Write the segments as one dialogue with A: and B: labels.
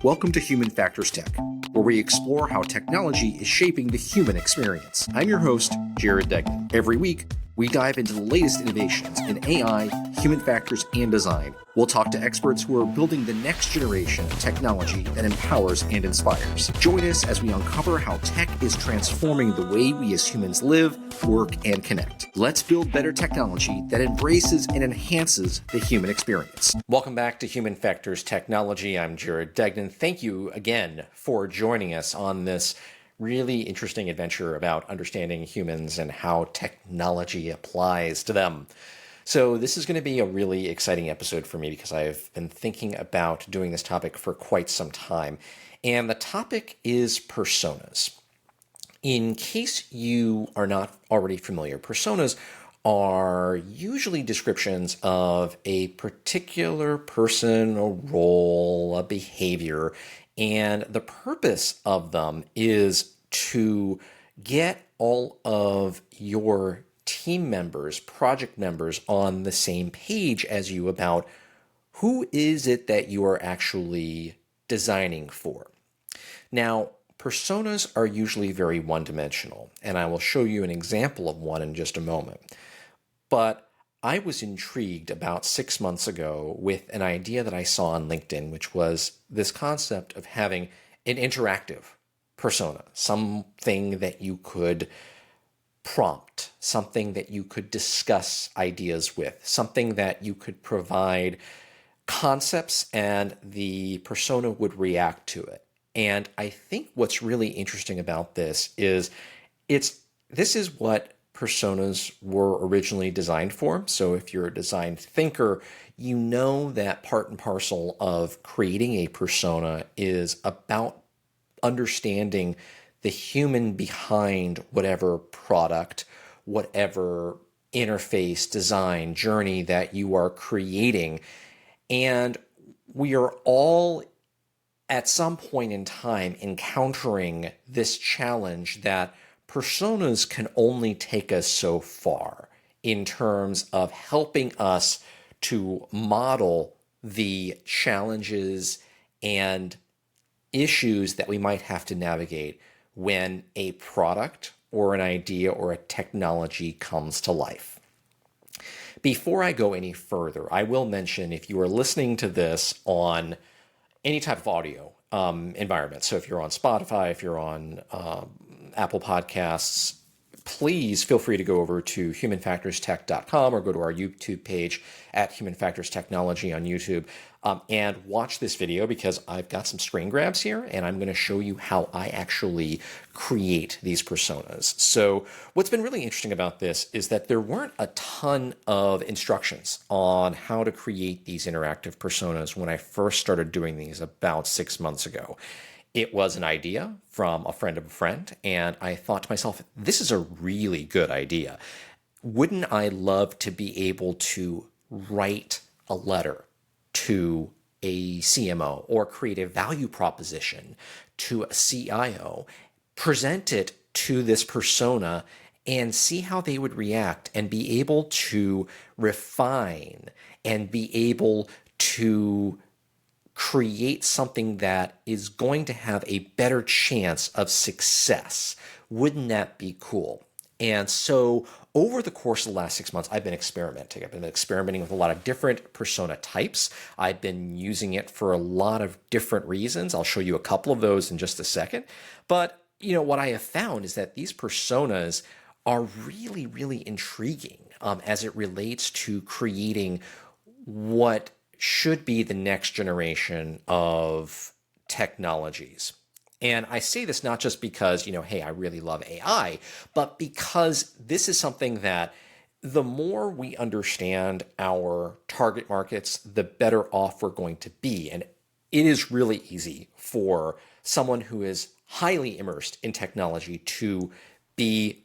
A: Welcome to Human Factors Tech, where we explore how technology is shaping the human experience. I'm your host, Jared Degnan. Every week, we dive into the latest innovations in AI, human factors, and design. We'll talk to experts who are building the next generation of technology that empowers and inspires. Join us as we uncover how tech is transforming the way we as humans live, work, and connect. Let's build better technology that embraces and enhances the human experience. Welcome back to Human Factors Technology. I'm Jared Degnan. Thank you again for joining us on this really interesting adventure about understanding humans and how technology applies to them. So this is going to be a really exciting episode for me because I've been thinking about doing this topic for quite some time. And the topic is personas. In case you are not already familiar, personas are usually descriptions of a particular person, a role, a behavior, and the purpose of them is to get all of your team members, project members on the same page as you about who is it that you are actually designing for. Now, personas are usually very one-dimensional, and I will show you an example of one in just a moment. But I was intrigued about 6 months ago with an idea that I saw on LinkedIn, which was this concept of having an interactive persona, something that you could prompt, something that you could discuss ideas with, something that you could provide concepts and the persona would react to it. And I think what's really interesting about this is this is what personas were originally designed for. So if you're a design thinker, you know that part and parcel of creating a persona is about understanding the human behind whatever product, whatever interface, design, journey that you are creating. And we are all at some point in time encountering this challenge that personas can only take us so far in terms of helping us to model the challenges and issues that we might have to navigate when a product or an idea or a technology comes to life. Before I go any further, I will mention if you are listening to this on any type of audio environment, so if you're on Spotify, if you're on Apple Podcasts, please feel free to go over to humanfactorstech.com or go to our YouTube page at Human Factors Technology on YouTube and watch this video because I've got some screen grabs here and I'm going to show you how I actually create these personas. So what's been really interesting about this is that there weren't a ton of instructions on how to create these interactive personas when I first started doing these about 6 months ago. It was an idea from a friend of a friend, and I thought to myself, this is a really good idea. Wouldn't I love to be able to write a letter to a CMO or create a value proposition to a CIO, present it to this persona, and see how they would react and be able to refine and be able to create something that is going to have a better chance of success. Wouldn't that be cool? And so over the course of the last 6 months, I've been experimenting. I've been experimenting with a lot of different persona types. I've been using it for a lot of different reasons. I'll show you a couple of those in just a second. But what I have found is that these personas are really, really intriguing as it relates to creating what should be the next generation of technologies. And I say this not just because, hey, I really love AI, but because this is something that the more we understand our target markets, the better off we're going to be. And it is really easy for someone who is highly immersed in technology to be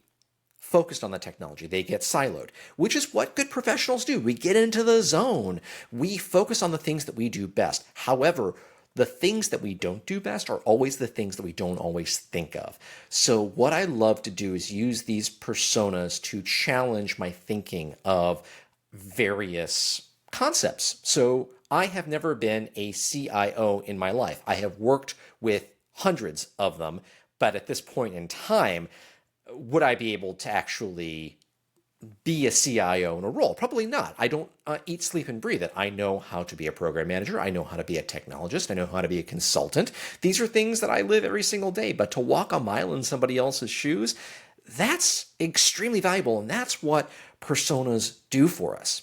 A: focused on the technology. They get siloed, which is what good professionals do. We get into the zone. We focus on the things that we do best. However, the things that we don't do best are always the things that we don't always think of. So what I love to do is use these personas to challenge my thinking of various concepts. So I have never been a CIO in my life. I have worked with hundreds of them, but at this point in time, would I be able to actually be a CIO in a role? Probably not. I don't eat, sleep, and breathe it. I know how to be a program manager. I know how to be a technologist. I know how to be a consultant. These are things that I live every single day. But to walk a mile in somebody else's shoes, that's extremely valuable. And that's what personas do for us.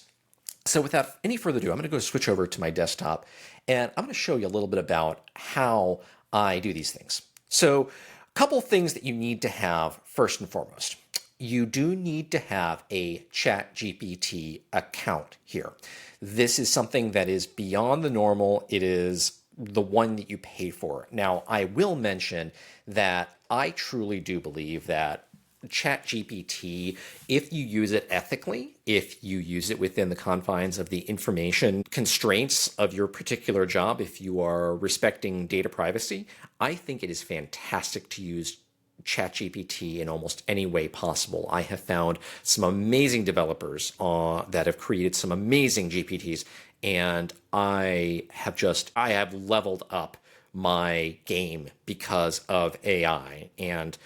A: So without any further ado, I'm going to go switch over to my desktop and I'm going to show you a little bit about how I do these things. So a couple things that you need to have first and foremost. You do need to have a ChatGPT account here. This is something that is beyond the normal. It is the one that you pay for. Now, I will mention that I truly do believe that ChatGPT, if you use it ethically, if you use it within the confines of the information constraints of your particular job, if you are respecting data privacy, I think it is fantastic to use ChatGPT in almost any way possible. I have found some amazing developers that have created some amazing GPTs, and I have leveled up my game because of AI. And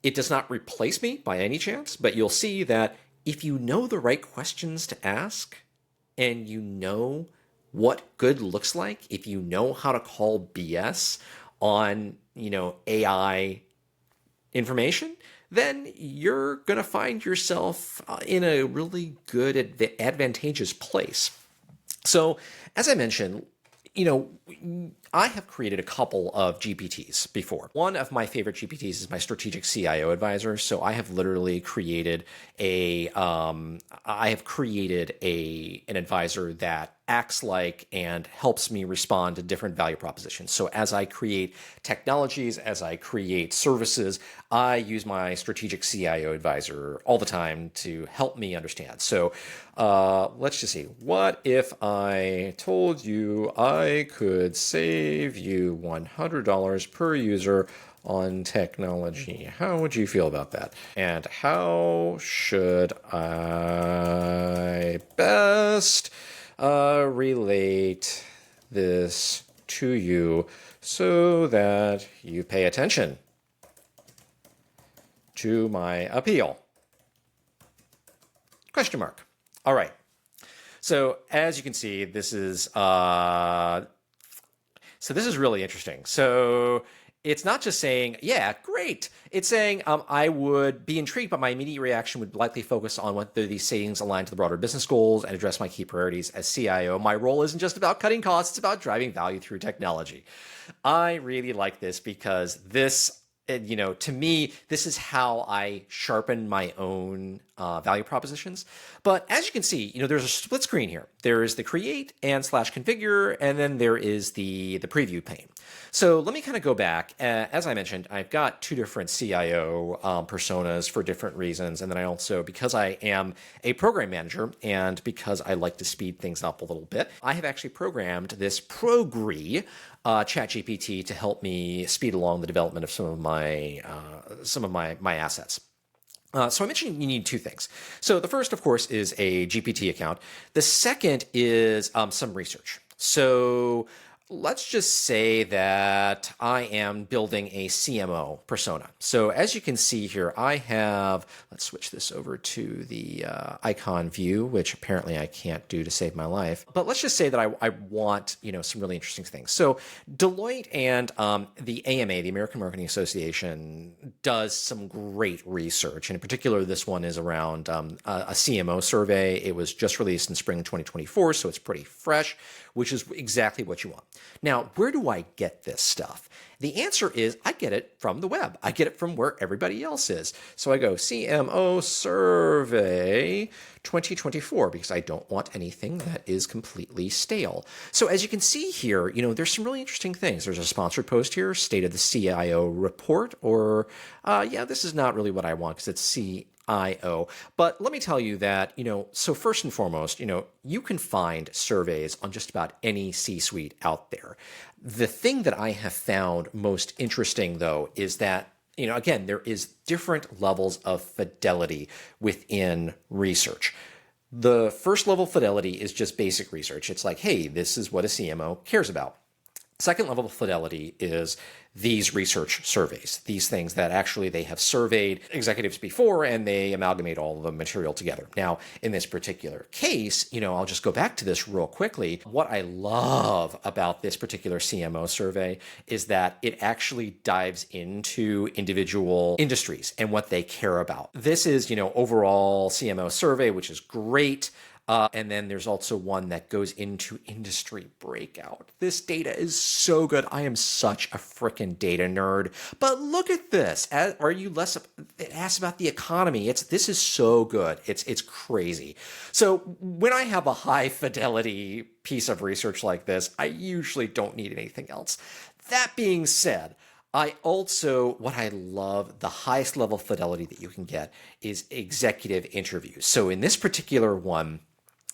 A: it does not replace me by any chance, but you'll see that if you know the right questions to ask and you know what good looks like, if you know how to call BS on, AI information, then you're going to find yourself in a really good, advantageous place. So, as I mentioned, I have created a couple of GPTs before. One of my favorite GPTs is my strategic CIO advisor. So I have literally created an advisor that acts like and helps me respond to different value propositions. So as I create technologies, as I create services, I use my strategic CIO advisor all the time to help me understand. So let's just see. What if I told you I could save you $100 per user on technology? How would you feel about that? And how should I best relate this to you so that you pay attention to my appeal? Question mark. All right. So as you can see, this is really interesting. So it's not just saying, yeah, great. It's saying I would be intrigued, but my immediate reaction would likely focus on whether these savings align to the broader business goals and address my key priorities as CIO. My role isn't just about cutting costs. It's about driving value through technology. I really like this because this, to me, this is how I sharpen my own value propositions. But as you can see, there's a split screen here. There is the create and /configure, and then there is the preview pane. So let me kind of go back. As I mentioned, I've got two different CIO personas for different reasons. And then I also, because I am a program manager and because I like to speed things up a little bit, I have actually programmed this Progree ChatGPT to help me speed along the development of some of my assets. So I mentioned you need two things. So the first, of course, is a GPT account. The second is some research. So let's just say that I am building a CMO persona. So as you can see here, let's switch this over to the icon view, which apparently I can't do to save my life. But let's just say that I want, some really interesting things. So Deloitte and the AMA, the American Marketing Association, does some great research. And in particular, this one is around a CMO survey. It was just released in spring 2024, so it's pretty fresh, which is exactly what you want. Now, where do I get this stuff? The answer is I get it from the web. I get it from where everybody else is. So I go CMO survey 2024 because I don't want anything that is completely stale. So as you can see here, there's some really interesting things. There's a sponsored post here, state of the CIO report, or this is not really what I want because it's CIO. But let me tell you that, so first and foremost, you can find surveys on just about any C-suite out there. The thing that I have found most interesting, though, is that, again, there is different levels of fidelity within research. The first level fidelity is just basic research. It's like, hey, this is what a CMO cares about. Second level of fidelity is these research surveys, these things that actually they have surveyed executives before and they amalgamate all of the material together. Now, in this particular case, I'll just go back to this real quickly. What I love about this particular CMO survey is that it actually dives into individual industries and what they care about. This is, overall CMO survey, which is great. And then there's also one that goes into industry breakout. This data is so good. I am such a freaking data nerd. But look at this. Are you less? It asks about the economy. This is so good. It's crazy. So when I have a high fidelity piece of research like this, I usually don't need anything else. That being said, what I love, the highest level fidelity that you can get is executive interviews. So in this particular one,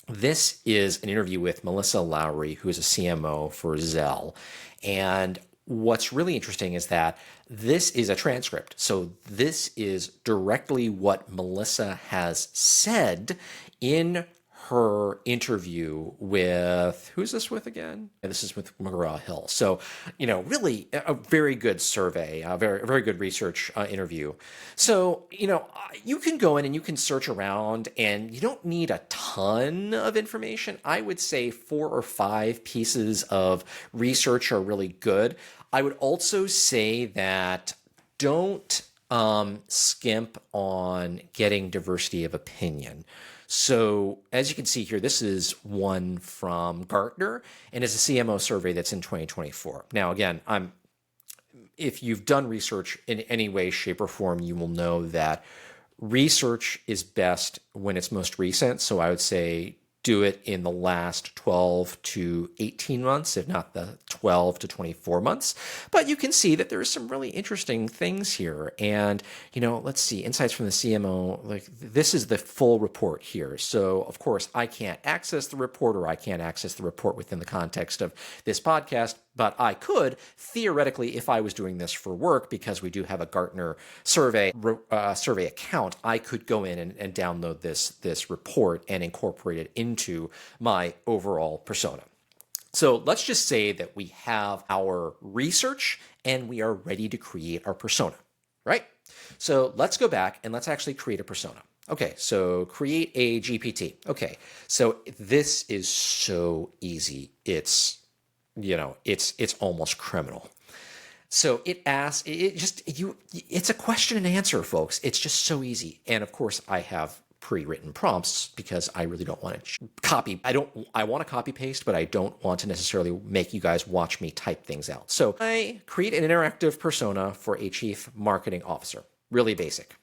A: this is an interview with Melissa Lowry, who is a CMO for Zelle. And what's really interesting is that this is a transcript. So this is directly what Melissa has said in her interview with, who's this with again? This is with McGraw-Hill. So, really a very good survey, a very good research interview. So, you can go in and you can search around and you don't need a ton of information. I would say 4 or 5 pieces of research are really good. I would also say that don't skimp on getting diversity of opinion. So as you can see here, this is one from Gartner, and it's a CMO survey that's in 2024. Now, again, if you've done research in any way, shape, or form, you will know that research is best when it's most recent. So I would say do it in the last 12 to 18 months, if not the 12 to 24 months. But you can see that there are some really interesting things here. And, let's see, insights from the CMO, like this is the full report here. So of course I can't access the report, or I can't access the report within the context of this podcast, but I could theoretically, if I was doing this for work, because we do have a Gartner survey account, I could go in and download this report and incorporate it into my overall persona. So let's just say that we have our research and we are ready to create our persona, right? So let's go back and let's actually create a persona. Okay, so create a GPT. Okay, so this is so easy. It's almost criminal. So it asks, it's a question and answer, folks. It's just so easy. And of course I have pre-written prompts because I really don't want to copy. I want to copy paste, but I don't want to necessarily make you guys watch me type things out. So I create an interactive persona for a chief marketing officer. Really basic.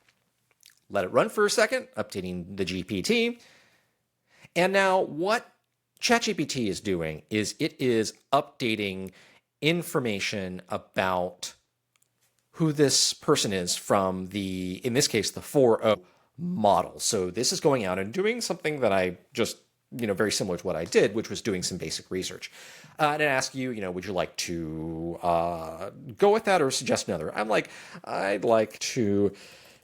A: Let it run for a second, updating the GPT. And now what ChatGPT is doing is it is updating information about who this person is from in this case, the 4.0 model. So this is going out and doing something that I just, very similar to what I did, which was doing some basic research. And I ask you, would you like to go with that or suggest another? I'd like to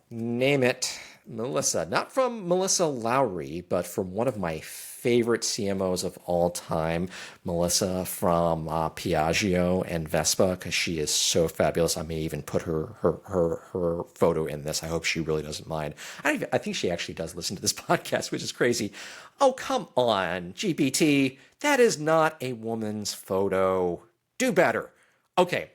A: name it Melissa, not from Melissa Lowry, but from one of my favorite CMOs of all time, Melissa from Piaggio and Vespa, because she is so fabulous. I may even put her photo in this. I hope she really doesn't mind. I think she actually does listen to this podcast, which is crazy. Oh, come on, GPT. That is not a woman's photo. Do better. Okay.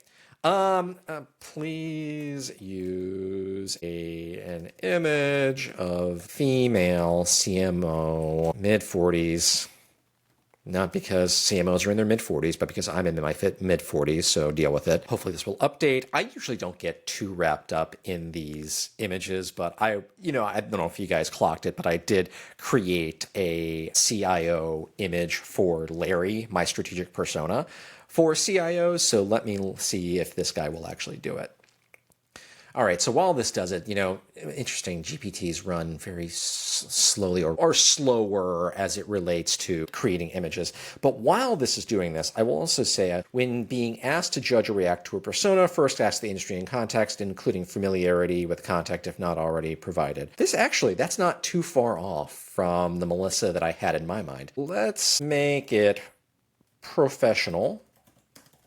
A: Please use an image of female CMO, mid-40s. Not because CMOs are in their mid-40s, but because I'm in my mid-40s, so deal with it. Hopefully this will update. I usually don't get too wrapped up in these images, but I don't know if you guys clocked it, but I did create a CIO image for Larry, my strategic persona, for CIOs. So let me see if this guy will actually do it. All right, so while this does it, interesting, GPTs run very slowly or slower as it relates to creating images. But while this is doing this, I will also say when being asked to judge or react to a persona, first ask the industry and context, including familiarity with context if not already provided. That's not too far off from the Melissa that I had in my mind. Let's make it professional,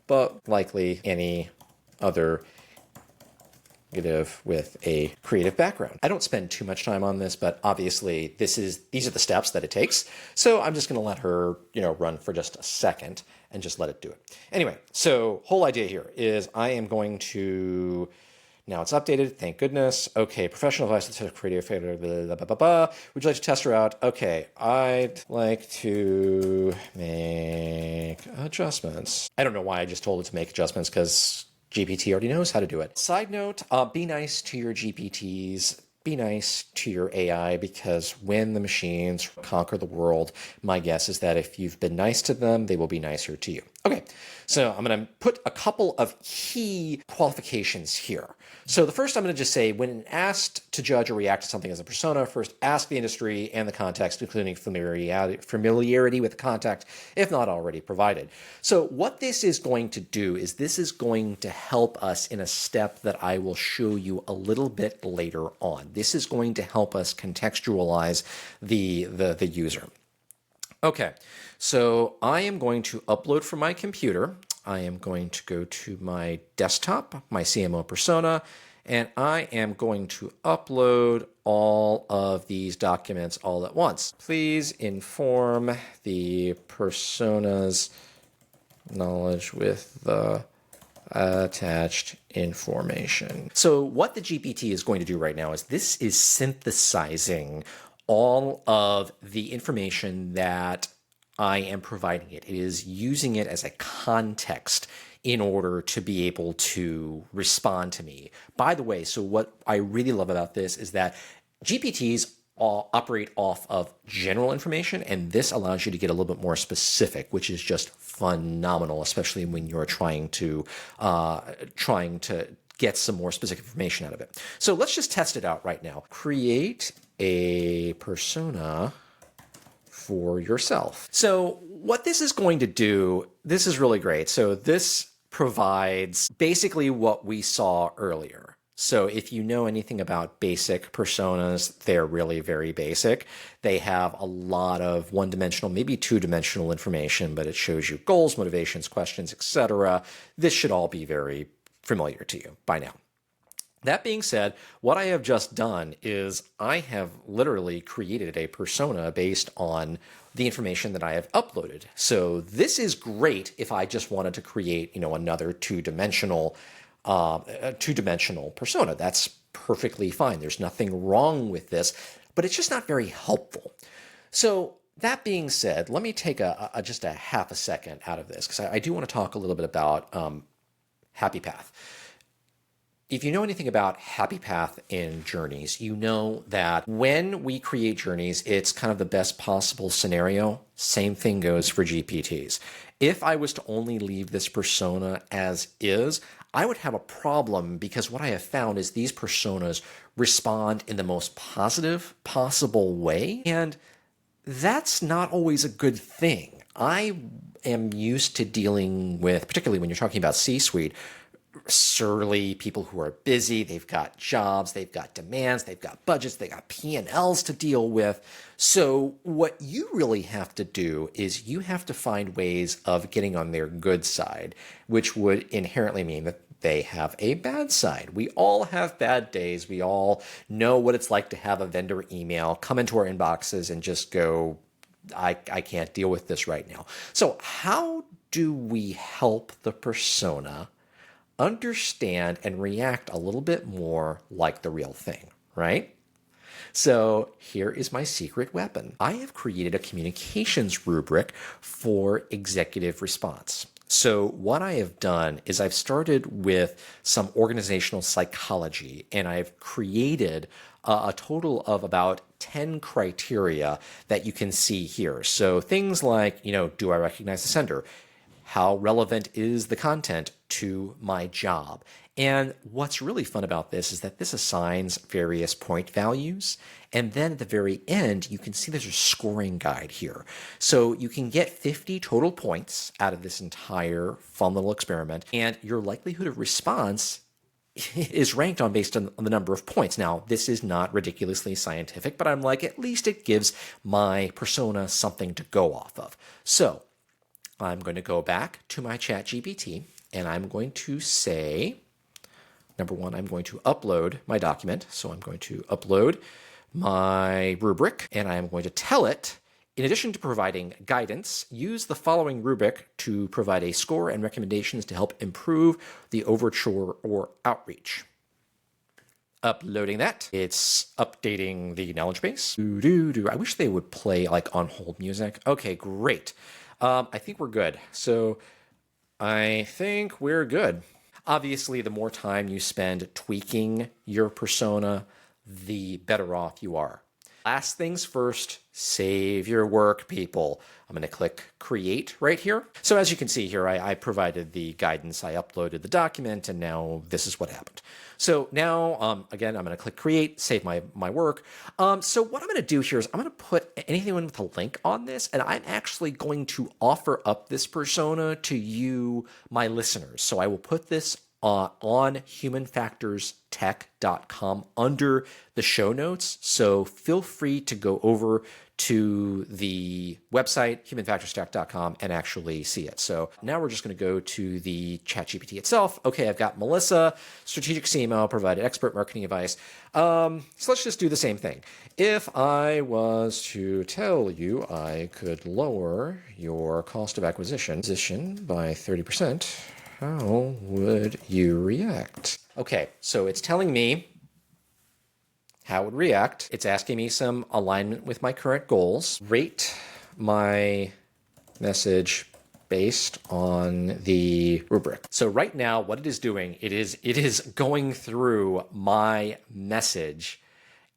A: but likely any other with a creative background. I don't spend too much time on this, but obviously these are the steps that it takes. So I'm just going to let her, run for just a second and just let it do it. Anyway, so whole idea here is I am going to, now it's updated, thank goodness. Okay, professional advice to creative failure, blah, blah, blah, blah. Would you like to test her out? Okay, I'd like to make adjustments. I don't know why I just told it to make adjustments because GPT already knows how to do it. Side note, be nice to your GPTs, be nice to your AI, because when the machines conquer the world, my guess is that if you've been nice to them, they will be nicer to you. Okay, so I'm going to put a couple of key qualifications here. So the first, I'm going to just say, when asked to judge or react to something as a persona, first ask the industry and the context, including familiarity with the context, if not already provided. So what this is going to do is this is going to help us in a step that I will show you a little bit later on. This is going to help us contextualize the user. Okay, so I am going to upload from my computer. I am going to go to my desktop, my CMO persona, and I am going to upload all of these documents all at once. Please inform the persona's knowledge with the attached information. So what the GPT is going to do right now is this is synthesizing all of the information that I am providing it. It is using it as a context in order to be able to respond to me. By the way, so what I really love about this is that GPTs all operate off of general information, and this allows you to get a little bit more specific, which is just phenomenal, especially when you're trying to get some more specific information out of it. So let's just test it out right now. Create a persona for yourself. So what this is going to do, this is really great. So this provides basically what we saw earlier. So if you know anything about basic personas, they're really very basic. They have a lot of one-dimensional, maybe two-dimensional information, but it shows you goals, motivations, questions, etc. This should all be very familiar to you by now. That being said, what I have just done is I have literally created a persona based on the information that I have uploaded. So this is great if I just wanted to create, another two-dimensional persona. That's perfectly fine. There's nothing wrong with this, but it's just not very helpful. So that being said, let me take just a half a second out of this because I do want to talk a little bit about Happy Path. If you know anything about Happy Path in journeys, you know that when we create journeys, it's kind of the best possible scenario. Same thing goes for GPTs. If I was to only leave this persona as is, I would have a problem because what I have found is these personas respond in the most positive possible way, and that's not always a good thing. I am used to dealing with, particularly when you're talking about C-suite, surly people who are busy, they've got jobs, they've got demands, they've got budgets, they've got P&Ls to deal with. So what you really have to do is you have to find ways of getting on their good side, which would inherently mean that they have a bad side. We all have bad days. We all know what it's like to have a vendor email come into our inboxes and just go, I can't deal with this right now. So how do we help the persona understand and react a little bit more like the real thing, right? So here is my secret weapon. I have created a communications rubric for executive response. So what I have done is I've started with some organizational psychology, and I've created a total of about 10 criteria that you can see here. So things like, do I recognize the sender? How relevant is the content to my job? And what's really fun about this is that this assigns various point values. And then at the very end, you can see there's a scoring guide here. So you can get 50 total points out of this entire fun little experiment. And your likelihood of response is ranked based on the number of points. Now, this is not ridiculously scientific, but I'm like, at least it gives my persona something to go off of. So I'm going to go back to my ChatGPT and I'm going to say, number one, I'm going to upload my document. So I'm going to upload my rubric and I'm going to tell it, in addition to providing guidance, use the following rubric to provide a score and recommendations to help improve the overture or outreach. Uploading that. It's updating the knowledge base. I wish they would play like on hold music. Okay, great. I think we're good. So I think we're good. Obviously, the more time you spend tweaking your persona, the better off you are. Last things first, save your work, people. I'm going to click Create right here. So as you can see here, I provided the guidance, I uploaded the document, and now this is what happened. So now, again, I'm going to click Create, save my work. So what I'm going to do here is I'm going to put anything with a link on this, and I'm actually going to offer up this persona to you, my listeners. So I will put this on humanfactorstech.com under the show notes. So feel free to go over to the website, humanfactorstech.com, and actually see it. So now we're just going to go to the ChatGPT itself. Okay, I've got Melissa, strategic CMO, provided expert marketing advice. So let's just do the same thing. If I was to tell you I could lower your cost of acquisition by 30%, how would you react? Okay, so it's telling me how it would react. It's asking me some alignment with my current goals. Rate my message based on the rubric. So right now, what it is doing, it is going through my message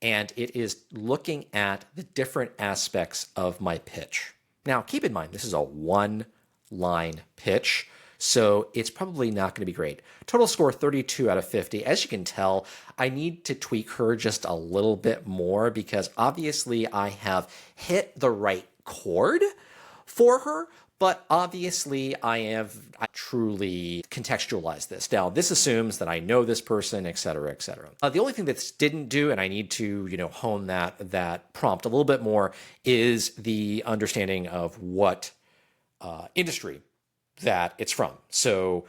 A: and it is looking at the different aspects of my pitch. Now, keep in mind, this is a one-line pitch. So it's probably not going to be great. Total score 32 out of 50. As you can tell, I need to tweak her just a little bit more because obviously I have hit the right chord for her, but obviously I truly contextualized this. Now, this assumes that I know this person, et cetera, et cetera. The only thing that this didn't do, and I need to hone that prompt a little bit more, is the understanding of what industry that it's from. So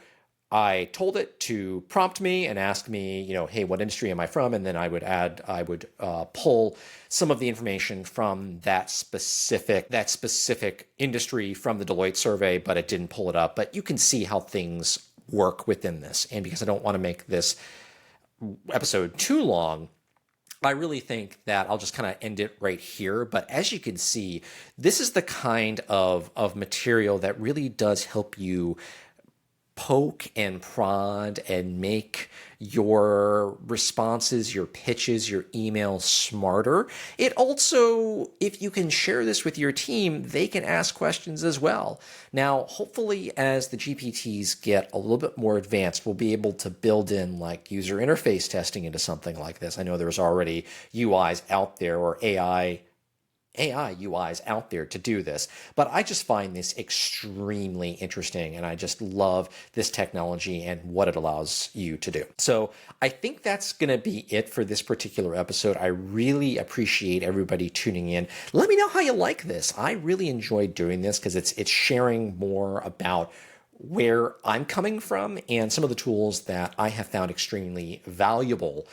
A: I told it to prompt me and ask me, hey, what industry am I from? And then I would pull some of the information from that specific industry from the Deloitte survey, but it didn't pull it up. But you can see how things work within this. And because I don't want to make this episode too long, I really think that I'll just kind of end it right here. But as you can see, this is the kind of material that really does help you poke and prod and make your responses, your pitches, your emails smarter. It also, if you can share this with your team, they can ask questions as well. Now, hopefully, as the GPTs get a little bit more advanced, we'll be able to build in like user interface testing into something like this. I know there's already UIs out there or AI UIs out there to do this, but I just find this extremely interesting and I just love this technology and what it allows you to do. So I think that's going to be it for this particular episode. I really appreciate everybody tuning in. Let me know how you like this. I really enjoyed doing this because it's sharing more about where I'm coming from and some of the tools that I have found extremely valuable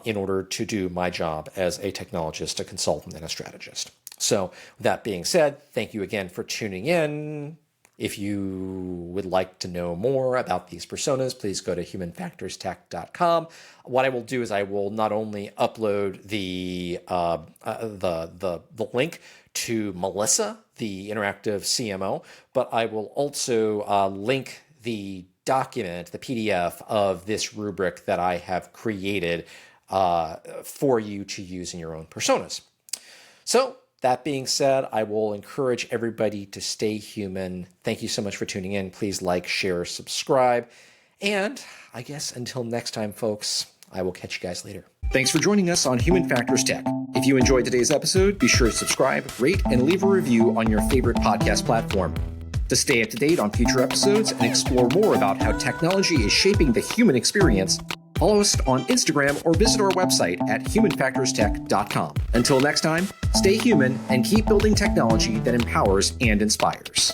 A: in order to do my job as a technologist, a consultant, and a strategist. So with that being said, thank you again for tuning in. If you would like to know more about these personas, please go to humanfactorstech.com. What I will do is I will not only upload the link to Melissa, the interactive CMO, but I will also link the document, the PDF of this rubric that I have created for you to use in your own personas. So that being said, I will encourage everybody to stay human. Thank you so much for tuning in. Please like, share, subscribe. And I guess until next time, folks, I will catch you guys later. Thanks for joining us on Human Factors Tech. If you enjoyed today's episode, be sure to subscribe, rate, and leave a review on your favorite podcast platform. To stay up to date on future episodes and explore more about how technology is shaping the human experience, follow us on Instagram or visit our website at humanfactorstech.com. Until next time, stay human and keep building technology that empowers and inspires.